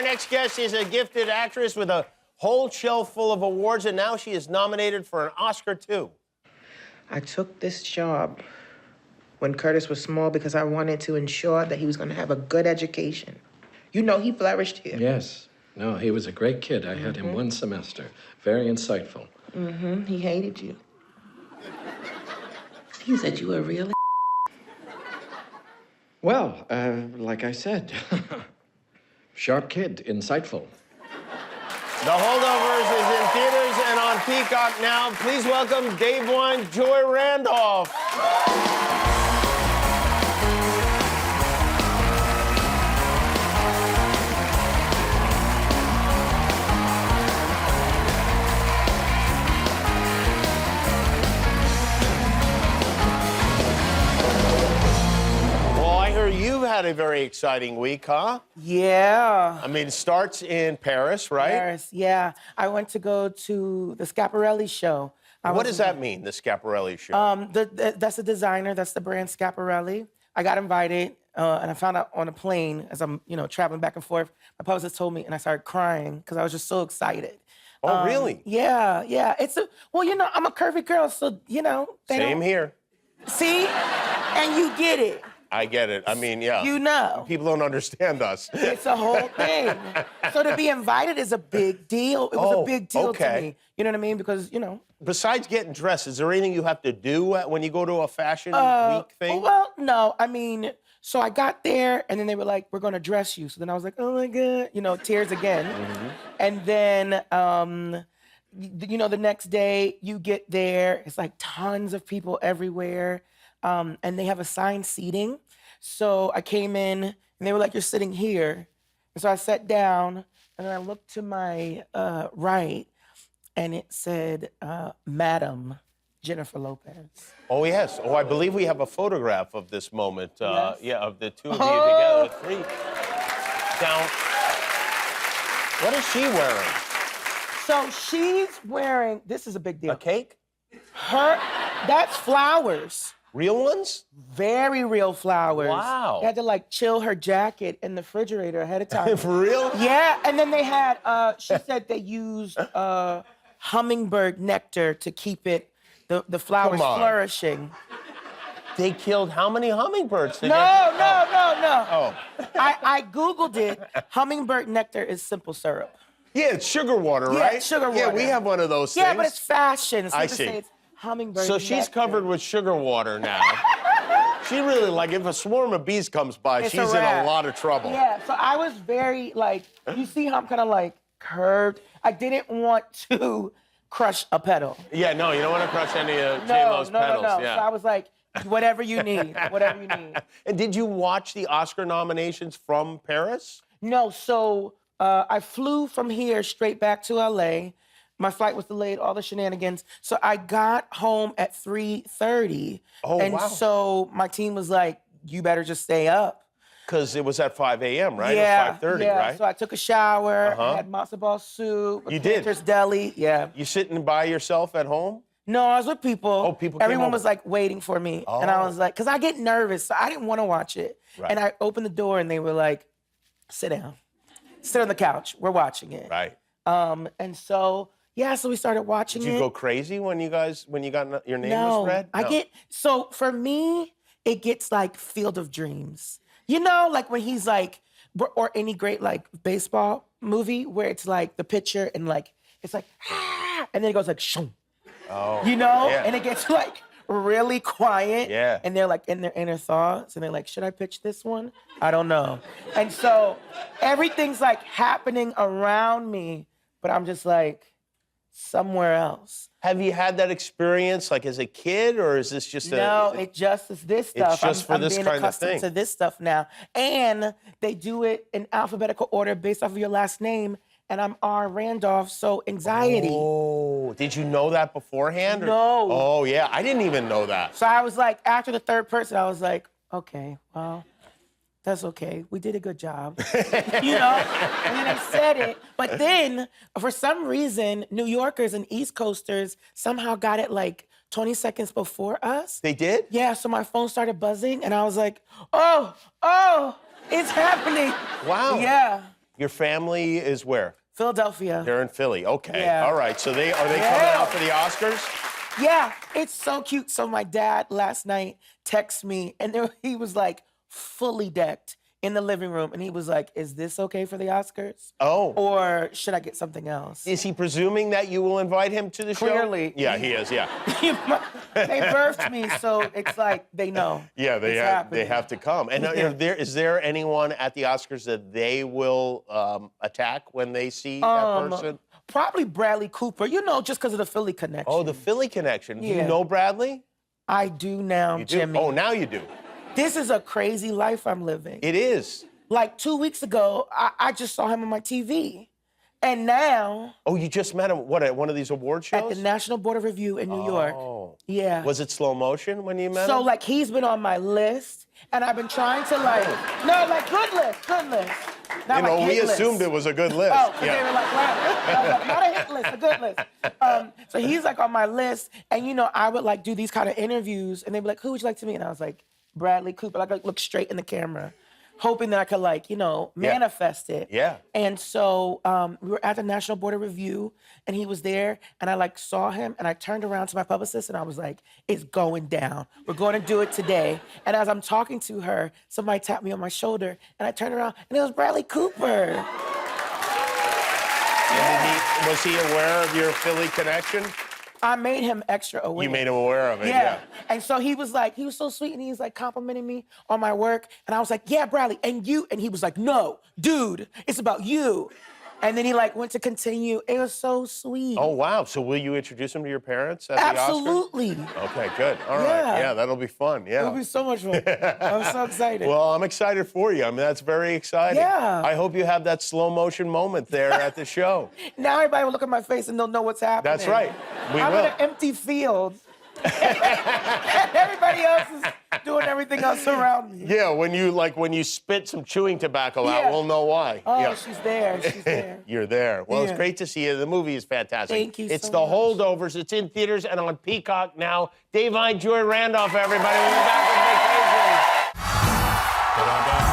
Our next guest is a gifted actress with a whole shelf full of awards, and now she is nominated for an Oscar, too. I took this job when Curtis was small because I wanted to ensure that he was going to have a good education. You know, he flourished here. Yes. No, he was a great kid. I had him one semester. Very insightful. He hated you. He said you were really. Well, like I said, sharp kid, insightful. The Holdovers is in theaters and on Peacock now. Please welcome Dave Wine's Joy Randolph. You've had a very exciting week, huh? Yeah. I mean, it starts in Paris, right? Paris, yeah. I went to go to the Schiaparelli show. What does that mean, the Schiaparelli show? That's the designer. That's the brand Schiaparelli. I got invited, and I found out on a plane as I'm, traveling back and forth. My publicist told me, and I started crying because I was just so excited. Oh, really? Yeah. I'm a curvy girl, so, Same here. See? And you get it. I get it. I mean, yeah. You know. People don't understand us. It's a whole thing. So to be invited is a big deal. It was a big deal to me. You know what I mean? Because, Besides getting dressed, is there anything you have to do when you go to a fashion week thing? Well, no. I mean, so I got there, and then they were like, we're going to dress you. So then I was like, oh, my God. Tears again. And then, the next day you get there. It's like tons of people everywhere. And they have assigned seating. So I came in, and they were like, you're sitting here. And so I sat down, and then I looked to my right, and it said, Madam Jennifer Lopez. Oh, yes. Oh, I believe we have a photograph of this moment. Yes. Yeah, of the two of you together, the three. Now, what is she wearing? So she's wearing, this is a big deal. A cake? That's flowers. Real ones? Very real flowers. Wow. They had to chill her jacket in the refrigerator ahead of time. For real? Yeah, and then they had, she said they used hummingbird nectar to keep the flowers flourishing. They killed how many hummingbirds? No. Oh. I Googled it. Hummingbird nectar is simple syrup. Yeah, it's sugar water, right? Yeah, sugar water. Yeah, we have one of those things. Yeah, but it's fashion. So I to see. say it's hummingbird So nectar. she's covered with sugar water now. She really, if a swarm of bees comes by, It's she's a in wrap. a lot of trouble. Yeah, so I was very, you see how I'm kind of, curved? I didn't want to crush a petal. Yeah, no, you don't want to crush any of J-Lo's petals. No. Yeah. So I was like, whatever you need, whatever you need. And did you watch the Oscar nominations from Paris? No, so I flew from here straight back to LA. My flight was delayed, all the shenanigans. So I got home at 3:30. Oh, and wow. so my team was like, you better just stay up. Because it was at 5 a.m., right? Yeah, Or 5:30, right? So I took a shower, I had matzo ball soup, You did? Cantor's Deli, yeah. You sitting by yourself at home? No, I was with people. Oh, people came Everyone over. was waiting for me. Oh. And I was like, because I get nervous, so I didn't want to watch it. Right. And I opened the door and they were like, sit down. Sit on the couch. We're watching it. Right. And so, so we started watching it. Did you go crazy when you got your name was read? No. So for me, it gets like Field of Dreams. When he's or any great baseball movie where it's the picture and it's and then it goes shoom. Oh. Yeah. And it gets really quiet. Yeah. And they're in their inner thoughts and they're should I pitch this one? I don't know. And so everything's happening around me, but I'm just somewhere else. Have you had that experience as a kid, or is this just No, it just is this stuff. It's just for this I'm kind being of thing. accustomed to this stuff now. And they do it in alphabetical order based off of your last name. And I'm R. Randolph, so anxiety. Oh, did you know that beforehand? No. Oh, yeah, I didn't even know that. So I was after the third person, I was okay, well, that's okay. We did a good job. And then they said it. But then, for some reason, New Yorkers and East Coasters somehow got it 20 seconds before us. They did? Yeah, so my phone started buzzing, and I was like, oh, it's happening. Wow. Yeah. Your family is where? Philadelphia. They're in Philly. Okay. Yeah. All right. So are they coming out for the Oscars? Yeah, it's so cute. So my dad last night texted me, and he was like fully decked in the living room, and he was like, "Is this okay for the Oscars? Oh. Or should I get something else?" Is he presuming that you will invite him to the show? Clearly. Yeah, he is. Yeah. They birthed me, so it's like they know. Yeah, they it's have happening. to come. And is there anyone at the Oscars that they will attack when they see that person? Probably Bradley Cooper, just because of the Philly connection. Oh, the Philly connection. Do you Yeah. know Bradley? I do now, You do? Jimmy. Oh, now you do. This is a crazy life I'm living. It is. Like 2 weeks ago, I just saw him on my TV. And now, Oh, you just met him, what, at one of these award shows? at the National Board of Review in New York. Oh. Yeah. Was it slow motion when you met So, him? like, he's been on my list, and I've been trying to, good list. Not like we hit list. assumed it was a good list. Oh, 'cause they were like, wow. I was like, not a hit list, a good list. So he's like on my list, and I would like do these kind of interviews, and they'd be like, who would you like to meet? And I was like, Bradley Cooper. Like, I look straight in the camera, hoping that I could manifest it. Yeah. And so we were at the National Board of Review, and he was there, and I saw him, and I turned around to my publicist, and I was like, it's going down. We're going to do it today. And as I'm talking to her, somebody tapped me on my shoulder, and I turned around, and it was Bradley Cooper. And was he aware of your Philly connection? I made him extra aware. You made him aware of it, Yeah. And so he was so sweet, and he was like complimenting me on my work. And I was like, yeah, Bradley, and you? And he was like, no, dude, it's about you. And then he went to continue. It was so sweet. Oh, wow. So will you introduce him to your parents at the Oscars? Absolutely. Okay, good. All right. Yeah. Yeah, that'll be fun. Yeah. It'll be so much fun. I'm so excited. Well, I'm excited for you. I mean, that's very exciting. Yeah. I hope you have that slow motion moment there at the show. Now everybody will look at my face and they'll know what's happening. That's right. We I'm will. in an empty field. And everybody else is doing everything else around me. Yeah, when you spit some chewing tobacco out, Yeah. we'll know why. Oh, Yeah. she's there. She's there. You're there. Well, it's Yeah. great to see you. The movie is fantastic. Thank you It's so The much. Holdovers. It's in theaters and on Peacock now. Dave, Joy Randolph, everybody. We'll be back with Vacation.